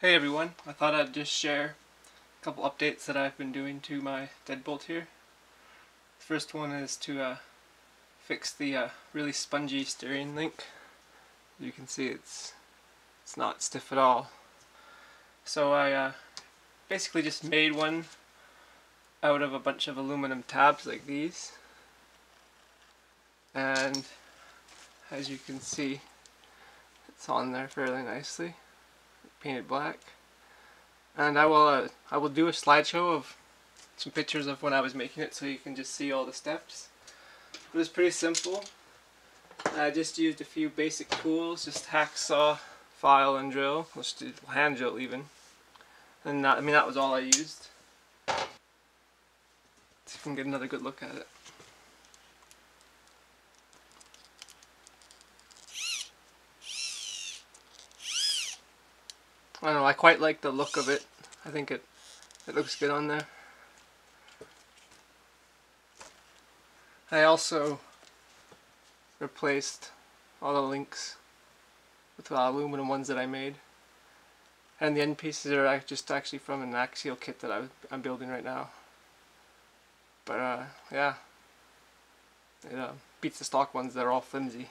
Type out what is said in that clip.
Hey everyone, I thought I'd just share a couple updates that I've been doing to my Deadbolt here. The first one is to fix the really spongy steering link. You can see it's not stiff at all. So I basically just made one out of a bunch of aluminum tabs like these. And as you can see, it's on there fairly nicely, painted black. And I will do a slideshow of some pictures of when I was making it so you can just see all the steps. It was pretty simple. I just used a few basic tools, just hacksaw, file, and drill. Let's do hand drill even. And that was all I used. Let's see if we can get another good look at it. I don't know, I quite like the look of it. I think it looks good on there. I also replaced all the links with aluminum ones that I made. And the end pieces are just actually from an Axial kit that I'm building right now. But yeah, it beats the stock ones that are all flimsy.